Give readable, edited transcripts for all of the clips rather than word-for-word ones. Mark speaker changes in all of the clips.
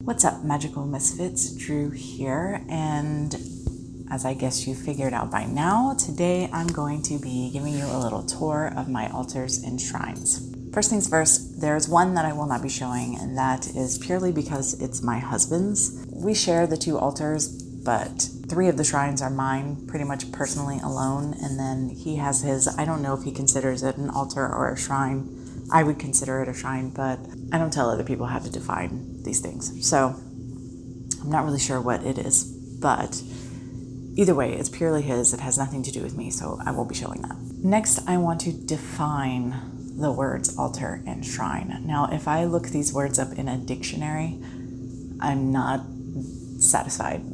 Speaker 1: What's up, magical misfits? Drew here, and as I guess you figured out by now, today I'm going to be giving you a little tour of my altars and shrines. First things first, there's one that I will not be showing, and that is purely because it's my husband's. We share the two altars, but 3 of the shrines are mine, pretty much personally alone, and then he has his. I don't know if he considers it an altar or a shrine. I would consider it a shrine, but I don't tell other people how to define these things. So I'm not really sure what it is, but either way, it's purely his. It has nothing to do with me, so I won't be showing that. Next, I want to define the words altar and shrine. Now, if I look these words up in a dictionary, I'm not satisfied.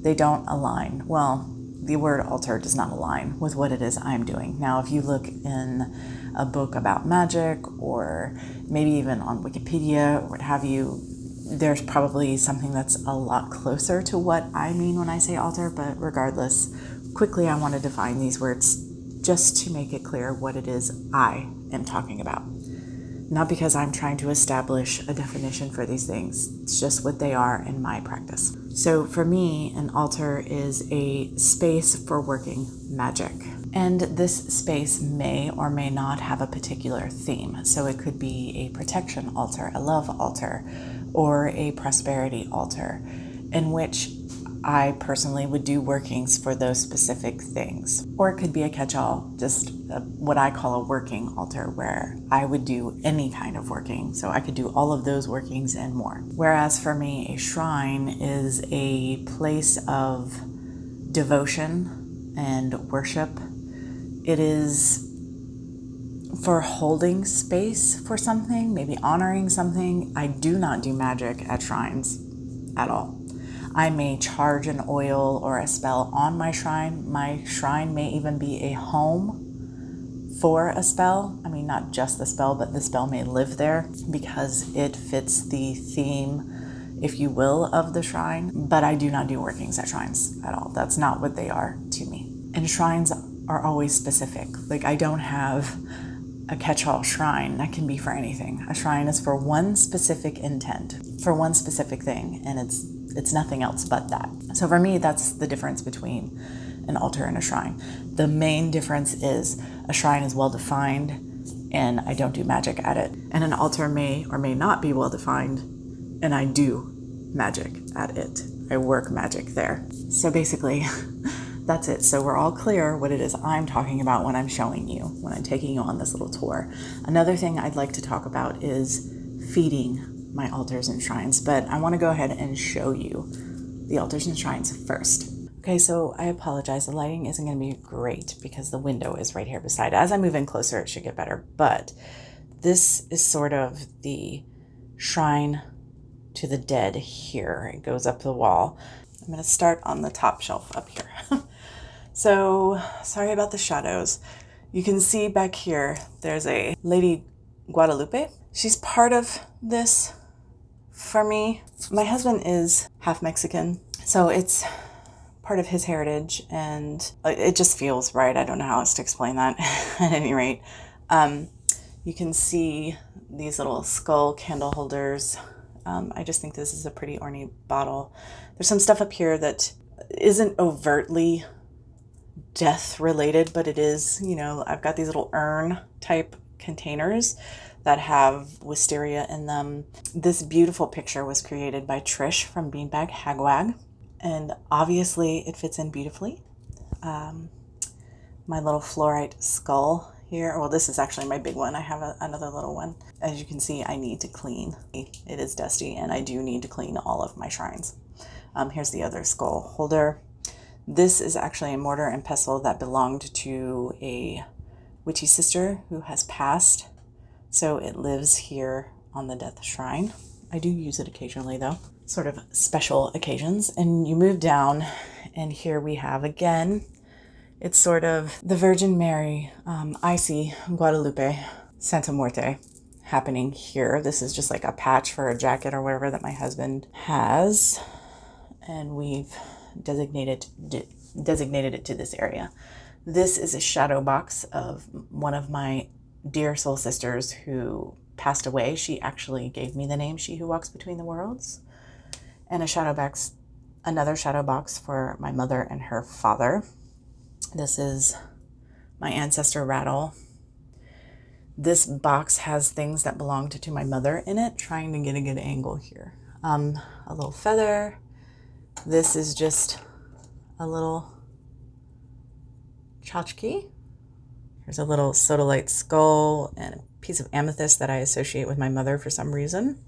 Speaker 1: They don't align. Well, the word altar does not align with what it is I'm doing. Now, if you look in a book about magic, or maybe even on Wikipedia or what have you, there's probably something that's a lot closer to what I mean when I say altar, but regardless, quickly I want to define these words just to make it clear what it is I am talking about. Not because I'm trying to establish a definition for these things, it's just what they are in my practice. So for me, an altar is a space for working magic. And this space may or may not have a particular theme. So it could be a protection altar, a love altar, or a prosperity altar, in which I personally would do workings for those specific things. Or it could be a catch-all, just what I call a working altar, where I would do any kind of working. So I could do all of those workings and more. Whereas for me, a shrine is a place of devotion and worship. It is for holding space for something, maybe honoring something. I do not do magic at shrines at all. I may charge an oil or a spell on my shrine. My shrine may even be a home for a spell. I mean, not just the spell, but the spell may live there because it fits the theme, if you will, of the shrine. But I do not do workings at shrines at all. That's not what they are to me. And shrines are always specific. Like, I don't have a catch-all shrine that can be for anything. A shrine is for one specific intent, for one specific thing, and it's nothing else but that. So for me, that's the difference between an altar and a shrine. The main difference is a shrine is well-defined and I don't do magic at it. And an altar may or may not be well-defined and I do magic at it. I work magic there. So basically, that's it. So we're all clear what it is I'm talking about when I'm showing you, when I'm taking you on this little tour. Another thing I'd like to talk about is feeding my altars and shrines, but I want to go ahead and show you the altars and shrines first. Okay, so I apologize. The lighting isn't going to be great because the window is right here beside. As I move in closer, it should get better, but this is sort of the shrine to the dead here. It goes up the wall. I'm going to start on the top shelf up here. So sorry about the shadows. You can see back here, there's a Lady Guadalupe. She's part of this for me. My husband is half Mexican, so it's part of his heritage and it just feels right. I don't know how else to explain that. At any rate, you can see these little skull candle holders. I just think this is a pretty ornate bottle. There's some stuff up here that isn't overtly death related, but it is, you know, I've got these little urn type containers that have wisteria in them. This beautiful picture was created by Trish from BeanbagHagWag, and obviously it fits in beautifully. My little fluorite skull here, well, this is actually my big one. I have another little one. As you can see, I need to clean. It is dusty and I do need to clean all of my shrines. Here's the other skull holder. This is actually a mortar and pestle that belonged to a witchy sister who has passed. So it lives here on the death shrine. I do use it occasionally though, sort of special occasions. And you move down and here we have again, it's sort of the Virgin Mary, Icy Guadalupe, Santa Muerte happening here. This is just like a patch for a jacket or whatever that my husband has. And we've designated it to this area. This is a shadow box of one of my dear soul sisters who passed away. She actually gave me the name She Who Walks Between the Worlds. and another shadow box for my mother and her father. This is my ancestor Rattle. This box has things that belonged to my mother in it, trying to get a good angle here. A little feather. This is just a little tchotchke. Here's a little sodalite skull and a piece of amethyst that I associate with my mother for some reason.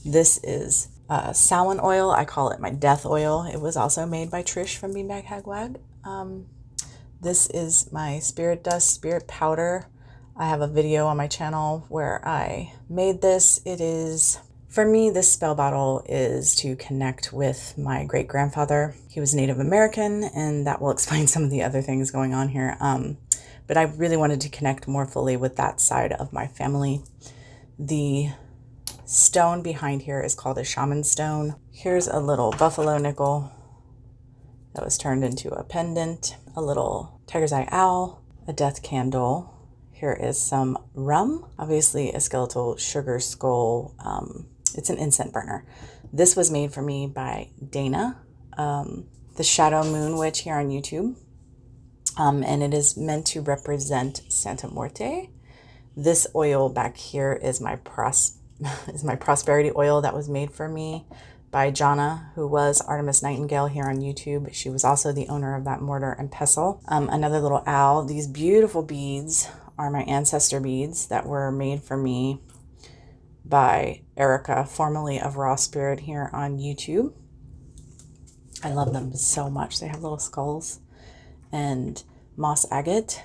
Speaker 1: This is Samhain oil. I call it my death oil. It was also made by Trish from BeanbagHagWag. This is my spirit dust, spirit powder. I have a video on my channel where I made this. It is, for me, this spell bottle is to connect with my great-grandfather. He was Native American, and that will explain some of the other things going on here. But I really wanted to connect more fully with that side of my family. The stone behind here is called a shaman stone. Here's a little buffalo nickel that was turned into a pendant, a little tiger's eye owl, a death candle. Here is some rum, obviously a skeletal sugar skull. It's an incense burner. This was made for me by Daina TheShadowMoonWitch here on YouTube. And it is meant to represent Santa Muerte. This oil back here is my prosperity oil that was made for me by Jonna, who was Artemis Nightingal here on YouTube. She was also the owner of that mortar and pestle. Another little owl. These beautiful beads are my ancestor beads that were made for me by Erica, formerly of Raw Spirit here on YouTube. I love them so much. They have little skulls and moss agate.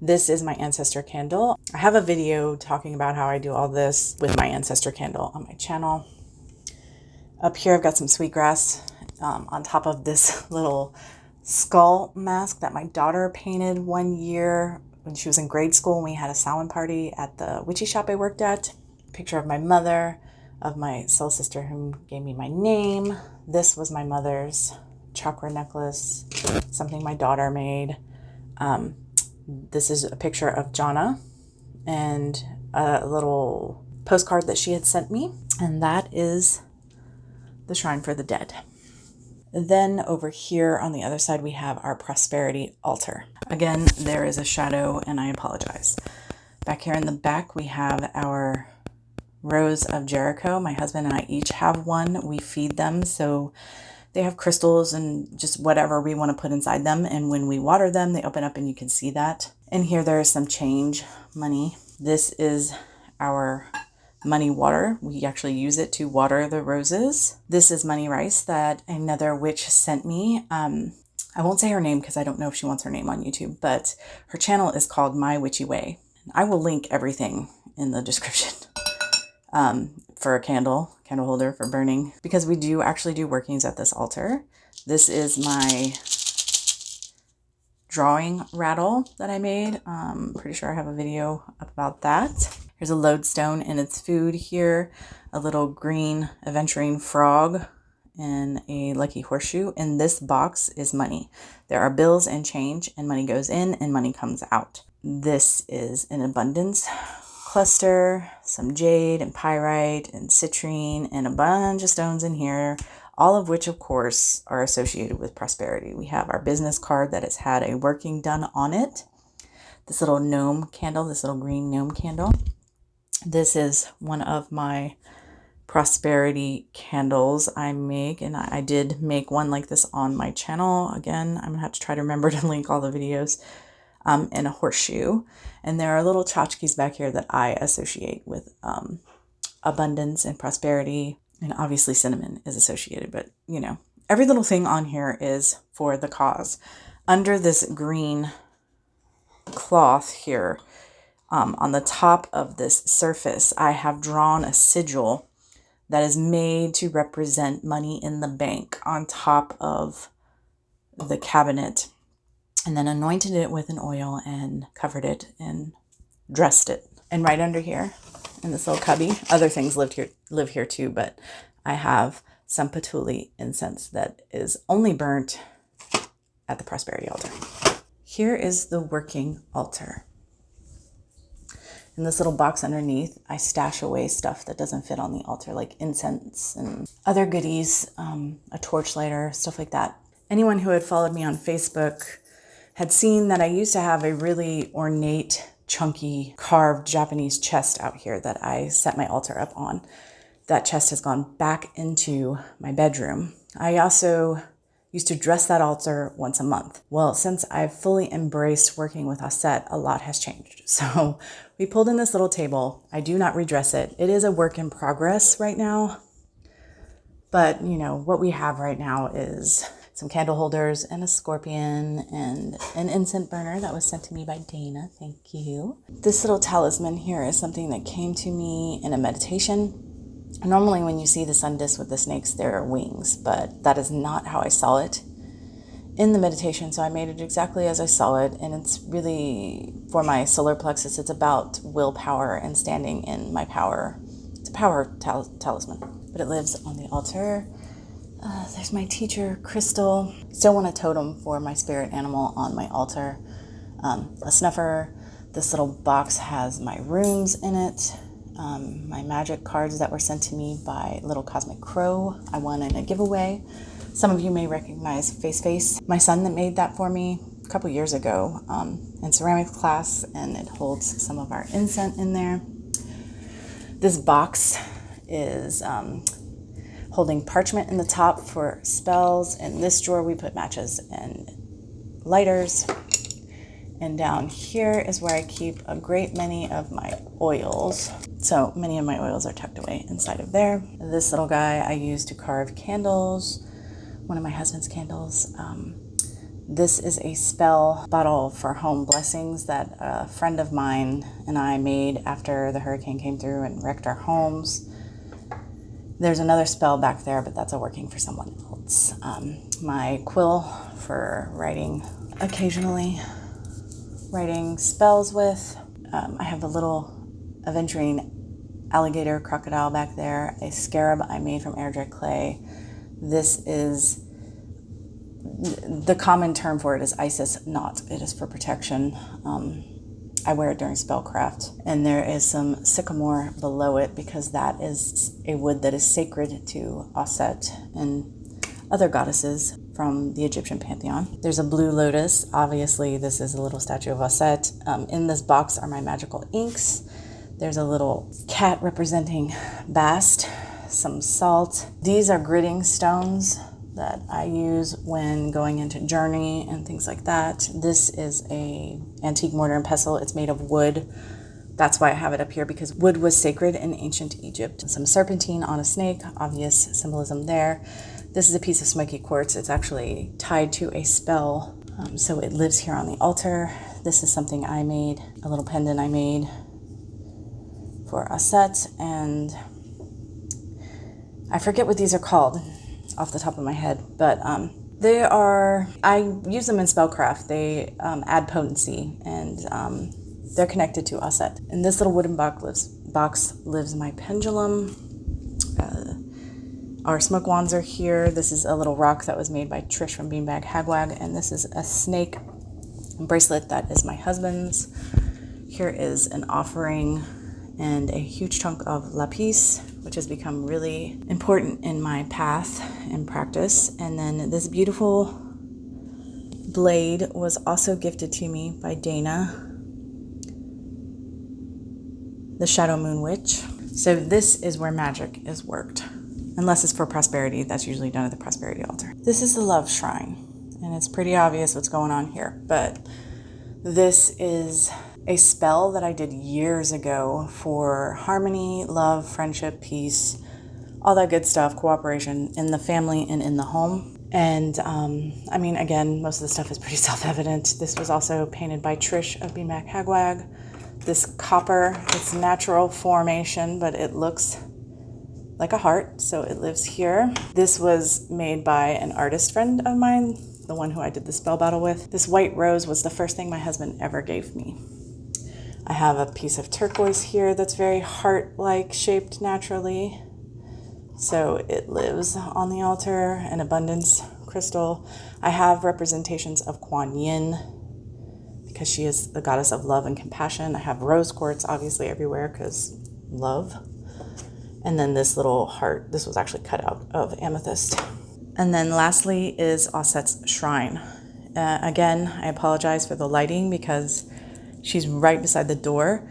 Speaker 1: This is my ancestor candle. I have a video talking about how I do all this with my ancestor candle on my channel. Up here, I've got some sweetgrass on top of this little skull mask that my daughter painted one year when she was in grade school, and we had a Samhain party at the witchy shop I worked at. Picture of my mother, of my soul sister who gave me my name. This was my mother's chakra necklace, something my daughter made. This is a picture of Jonna and a little postcard that she had sent me. And that is the Shrine for the Dead. Then over here on the other side, we have our prosperity altar. Again, there is a shadow and I apologize. Back here in the back, we have our Rose of Jericho. My husband and I each have one. We feed them, so they have crystals and just whatever we want to put inside them. And when we water them, they open up and you can see that. And here there is some change, money. This is our money water. We actually use it to water the roses. This is money rice that another witch sent me. I won't say her name because I don't know if she wants her name on YouTube, but her channel is called My Witchy Way. I will link everything in the description. For a candle holder for burning, because we do actually do workings at this altar. This is my drawing rattle that I made. Pretty sure I have a video up about that. Here's a lodestone and its food here, a little green aventurine frog and a lucky horseshoe. And this box is money. There are bills and change, and money goes in and money comes out. This is an abundance cluster, some jade and pyrite and citrine and a bunch of stones in here, all of which of course are associated with prosperity. We have our business card that has had a working done on it. This little gnome candle, this little green gnome candle. This is one of my prosperity candles I make, and I did make one like this on my channel. Again, I'm gonna have to try to remember to link all the videos. And a horseshoe. And there are little tchotchkes back here that I associate with abundance and prosperity. And obviously cinnamon is associated, but you know, every little thing on here is for the cause. Under this green cloth here, on the top of this surface, I have drawn a sigil that is made to represent money in the bank on top of the cabinet. And then anointed it with an oil and covered it and dressed it. And right under here in this little cubby, other things live here too, but I have some patchouli incense that is only burnt at the prosperity altar. Here is the working altar. In this little box underneath, I stash away stuff that doesn't fit on the altar, like incense and other goodies, a torch lighter, stuff like that. Anyone who had followed me on Facebook had seen that I used to have a really ornate, chunky, carved Japanese chest out here that I set my altar up on. That chest has gone back into my bedroom. I also used to dress that altar once a month. Well, since I've fully embraced working with Aset, a lot has changed. So we pulled in this little table. I do not redress it. It is a work in progress right now. But, you know, what we have right now is some candle holders and a scorpion and an incense burner that was sent to me by Daina. Thank you. This little talisman here is something that came to me in a meditation. Normally when you see the sun disk with the snakes, there are wings, but that is not how I saw it in the meditation. So I made it exactly as I saw it. And it's really for my solar plexus. It's about willpower and standing in my power. It's a power talisman, but it lives on the altar. There's my teacher, Crystal. Still want a totem for my spirit animal on my altar. A snuffer. This little box has my runes in it. My magic cards that were sent to me by Little Cosmic Crow. I won in a giveaway. Some of you may recognize Face, my son that made that for me a couple years ago in ceramics class, and it holds some of our incense in there. This box is holding parchment in the top for spells. In this drawer, we put matches and lighters. And down here is where I keep a great many of my oils. So many of my oils are tucked away inside of there. This little guy I use to carve candles, one of my husband's candles. This is a spell bottle for home blessings that a friend of mine and I made after the hurricane came through and wrecked our homes. There's another spell back there, but that's working for someone else. My quill for writing, occasionally writing spells with. I have a little aventurine alligator crocodile back there, a scarab I made from air dry clay. This is, the common term for it is Isis knot. It is for protection. I wear it during spellcraft. And there is some sycamore below it because that is a wood that is sacred to Aset and other goddesses from the Egyptian pantheon. There's a blue lotus. Obviously, this is a little statue of Aset. In this box are my magical inks. There's a little cat representing Bast, some salt. These are gritting stones that I use when going into journey and things like that. This is a antique mortar and pestle. It's made of wood. That's why I have it up here, because wood was sacred in ancient Egypt. Some serpentine on a snake, obvious symbolism there. This is a piece of smoky quartz. It's actually tied to a spell, so it lives here on the altar. This is something I made, a little pendant I made for Aset, and I forget what these are called off the top of my head, but they are, I use them in spellcraft. They add potency, and they're connected to Aset. In this little wooden box lives my pendulum. Our smoke wands are here. This is a little rock that was made by Trish from BeanbagHagWag, and this is a snake bracelet that is my husband's. Here is an offering and a huge chunk of lapis, which has become really important in my path and practice. And then this beautiful blade was also gifted to me by Daina TheShadowMoonWitch. So this is where magic is worked. Unless it's for prosperity, that's usually done at the prosperity altar. This is the love shrine, and it's pretty obvious what's going on here, but this is a spell that I did years ago for harmony, love, friendship, peace, all that good stuff, cooperation in the family and in the home. And I mean, again, most of the stuff is pretty self-evident. This was also painted by Trish of BeanbagHagWag. This copper, it's natural formation, but it looks like a heart, so it lives here. This was made by an artist friend of mine, the one who I did the spell battle with. This white rose was the first thing my husband ever gave me. I have a piece of turquoise here that's very heart-like shaped naturally, so it lives on the altar. An abundance crystal. I have representations of Kuan Yin, because she is the goddess of love and compassion. I have rose quartz obviously everywhere because love. And then this little heart, this was actually cut out of amethyst. And then lastly is Auset's shrine. Again, I apologize for the lighting because she's right beside the door.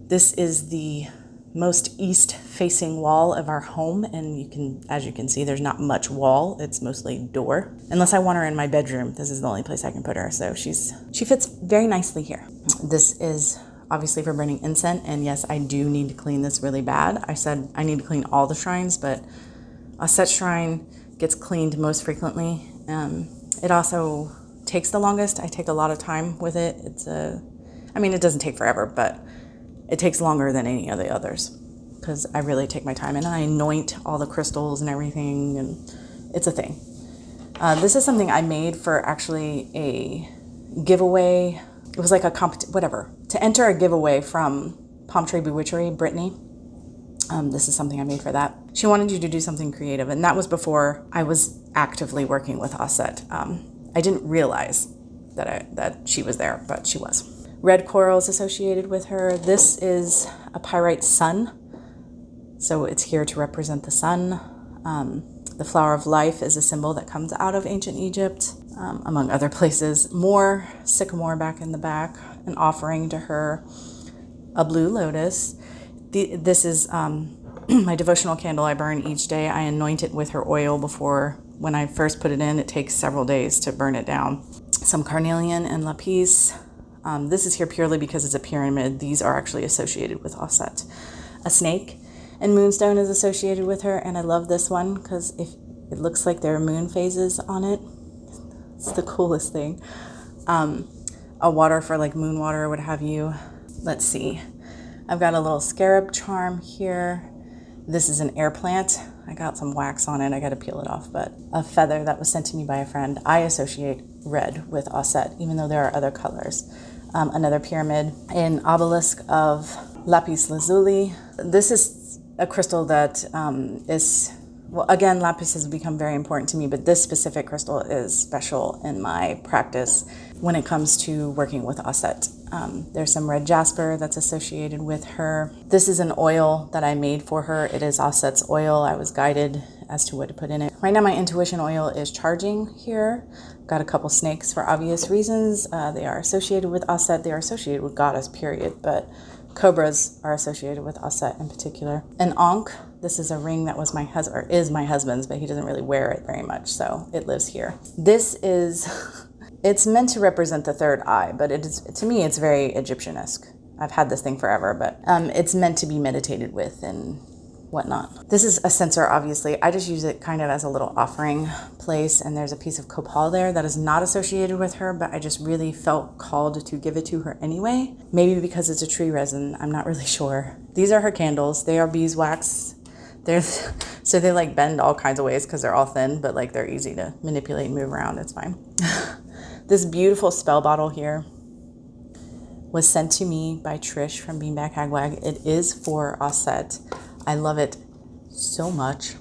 Speaker 1: This is the most east facing wall of our home, and as you can see, there's not much wall. It's mostly door. Unless I want her in my bedroom, this is the only place I can put her. So she fits very nicely here. This is obviously for burning incense, and yes, I do need to clean this really bad. I said I need to clean all the shrines, but Auset's shrine gets cleaned most frequently. It also takes the longest. I take a lot of time with it. It doesn't take forever, but it takes longer than any of the others because I really take my time and I anoint all the crystals and everything, and it's a thing. This is something I made for actually a giveaway. It was like a to enter a giveaway from Palm Tree Bewitchery, Brittany. This is something I made for that. She wanted you to do something creative, and that was before I was actively working with Auset. I didn't realize that she was there, but she was. Red coral is associated with her. This is a pyrite sun, so it's here to represent the sun. The flower of life is a symbol that comes out of ancient Egypt, among other places. More sycamore back in the back, an offering to her. A blue lotus. This is my devotional candle I burn each day. I anoint it with her oil before. When I first put it in, it takes several days to burn it down. Some carnelian and lapis. This is here purely because it's a pyramid. These are actually associated with Auset. A snake and moonstone is associated with her, and I love this one because it looks like there are moon phases on it. It's the coolest thing. A water for like moon water or what have you. Let's see. I've got a little scarab charm here. This is an air plant. I got some wax on it. I got to peel it off, but a feather that was sent to me by a friend. I associate red with Auset, even though there are other colors. Another pyramid, an obelisk of lapis lazuli. This is a crystal that again, lapis has become very important to me, but this specific crystal is special in my practice when it comes to working with Auset. There's some red jasper that's associated with her. This is an oil that I made for her. It is Auset's oil. I was guided as to what to put in it. Right now my intuition oil is charging here. Got a couple snakes for obvious reasons. They are associated with Auset. They are associated with goddess, period, but cobras are associated with Auset in particular. An ankh. This is a ring that was is my husband's, but he doesn't really wear it very much, so it lives here. This is, it's meant to represent the third eye, but to me, it's very Egyptian-esque. I've had this thing forever, but it's meant to be meditated with and whatnot. This is a censer, obviously. I just use it kind of as a little offering place, and there's a piece of copal there that is not associated with her, but I just really felt called to give it to her anyway. Maybe because it's a tree resin, I'm not really sure. These are her candles. They are beeswax. So they like bend all kinds of ways because they're all thin, but like they're easy to manipulate and move around. It's fine. This beautiful spell bottle here was sent to me by Trish from BeanbagHagWag. It is for Auset. I love it so much.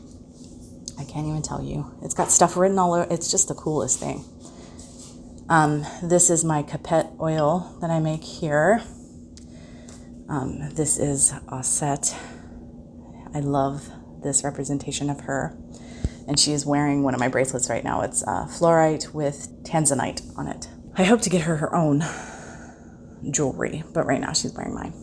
Speaker 1: I can't even tell you. It's got stuff written all over. It's just the coolest thing. This is my capet oil that I make here. This is Auset. I love this representation of her. And she is wearing one of my bracelets right now. It's fluorite with tanzanite on it. I hope to get her own jewelry, but right now she's wearing mine.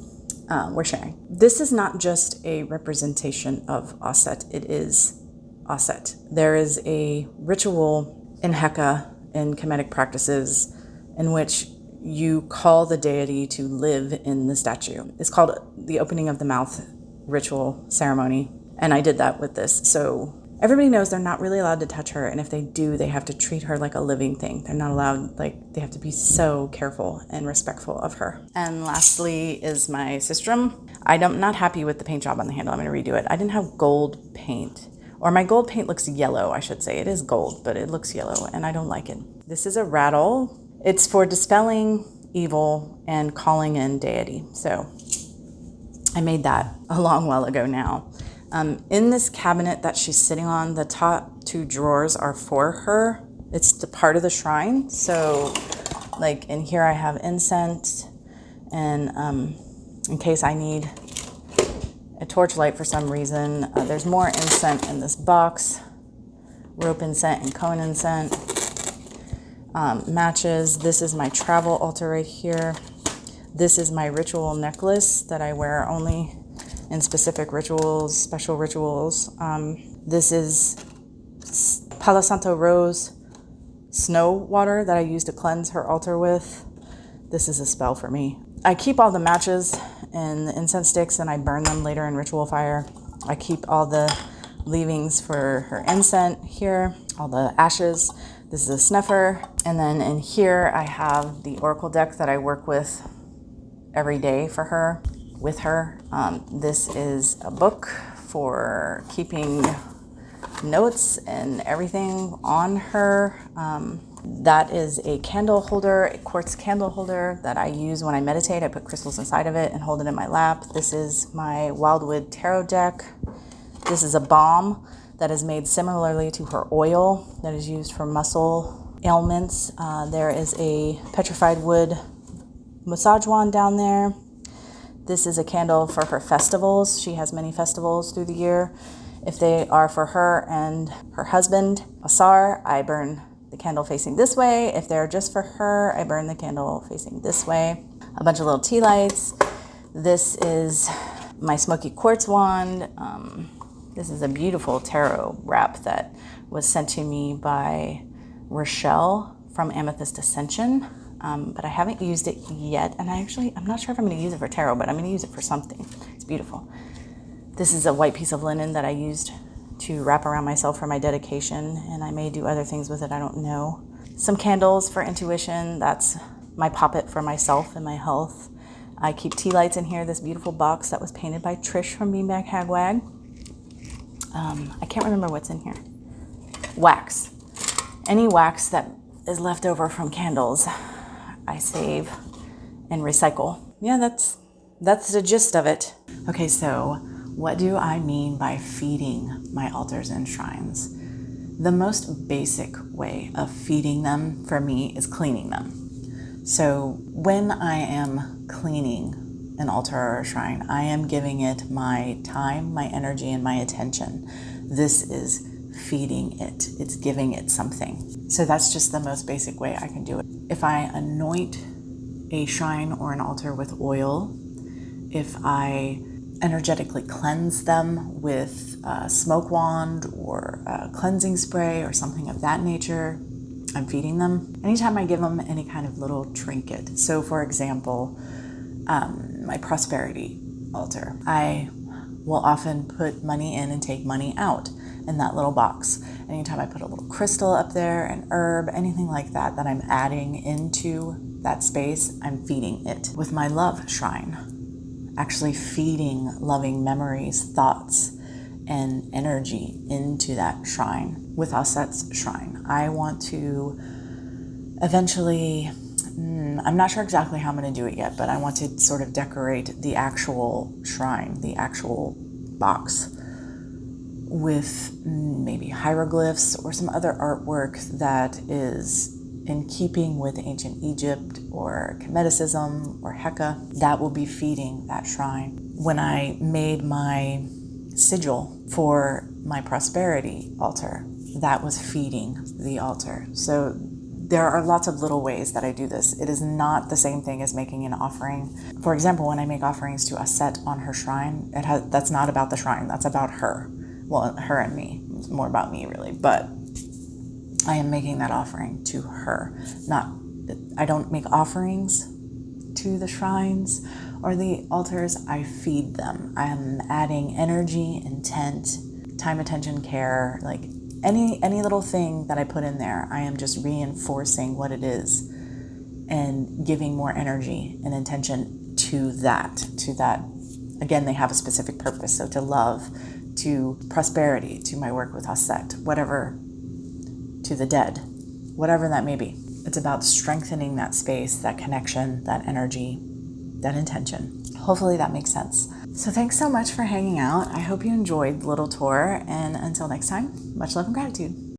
Speaker 1: We're sharing. This is not just a representation of Auset. It is Auset. There is a ritual in Heka, in Kemetic practices, in which you call the deity to live in the statue. It's called the opening of the mouth ritual ceremony, and I did that with this. So everybody knows they're not really allowed to touch her, and if they do, they have to treat her like a living thing. They're not allowed, they have to be so careful and respectful of her. And lastly is my sistrum. I'm not happy with the paint job on the handle. I'm going to redo it. I didn't have gold paint, or my gold paint looks yellow, I should say. It is gold, but it looks yellow, and I don't like it. This is a rattle. It's for dispelling evil and calling in deity. So I made that a long while ago now. In this cabinet that she's sitting on, the top two drawers are for her. It's the part of the shrine. So Like in here I have incense, and in case I need a torchlight for some reason, there's more incense in this box. Rope incense and cone incense. Matches. This is my travel altar right here. This is my ritual necklace that I wear only in specific rituals, special rituals. This is Palo Santo Rose snow water that I use to cleanse her altar with. This is a spell for me. I keep all the matches and the incense sticks and I burn them later in ritual fire. I keep all the leavings for her incense here, all the ashes. This is a snuffer. And then in here I have the oracle deck that I work with every day for her, with her. This is a book for keeping notes and everything on her. That is a candle holder, a quartz candle holder that I use when I meditate. I put crystals inside of it and hold it in my lap. This is my Wildwood tarot deck. This is a balm that is made similarly to her oil that is used for muscle ailments. There is a petrified wood massage wand down there. This is a candle for her festivals. She has many festivals through the year. If they are for her and her husband, Asar, I burn the candle facing this way. If they're just for her, I burn the candle facing this way. A bunch of little tea lights. This is my smoky quartz wand. This is a beautiful tarot wrap that was sent to me by Rachelle from Amethyst Ascension. But I haven't used it yet. And I'm not sure if I'm going to use it for tarot, but I'm going to use it for something. It's beautiful. This is a white piece of linen that I used to wrap around myself for my dedication, and I may do other things with it, I don't know. Some candles for intuition. That's my poppet for myself and my health. I keep tea lights in here, this beautiful box that was painted by Trish from BeanbagHagWag. I can't remember what's in here. Wax. Any wax that is left over from candles, I save and recycle. Yeah, that's the gist of it. Okay, so what do I mean by feeding my altars and shrines? The most basic way of feeding them for me is cleaning them. So when I am cleaning an altar or a shrine, I am giving it my time, my energy, and my attention. This is feeding it. It's giving it something. So that's just the most basic way I can do it. If I anoint a shrine or an altar with oil, if I energetically cleanse them with a smoke wand or a cleansing spray or something of that nature, I'm feeding them. Anytime I give them any kind of little trinket. So for example, my prosperity altar, I will often put money in and take money out in that little box. Anytime I put a little crystal up there, an herb, anything like that that I'm adding into that space, I'm feeding it. With my love shrine, actually feeding loving memories, thoughts, and energy into that shrine. With Asset's shrine, I want to eventually, I'm not sure exactly how I'm going to do it yet, but I want to sort of decorate the actual shrine, the actual box, with maybe hieroglyphs or some other artwork that is in keeping with ancient Egypt or Chemeticism or Heka. That will be feeding that shrine. When I made my sigil for my prosperity altar, that was feeding the altar. So there are lots of little ways that I do this. It is not the same thing as making an offering. For example, when I make offerings to Asset on her shrine, that's not about the shrine, that's about her. Well, her and me. It's more about me, really. But I am making that offering to her. I don't make offerings to the shrines or the altars. I feed them. I'm adding energy, intent, time, attention, care, like any little thing that I put in there. I am just reinforcing what it is and giving more energy and intention to that. Again, they have a specific purpose. So to love, to prosperity, to my work with Asset, whatever, to the dead, whatever that may be. It's about strengthening that space, that connection, that energy, that intention. Hopefully that makes sense. So thanks so much for hanging out. I hope you enjoyed the little tour, and until next time, much love and gratitude.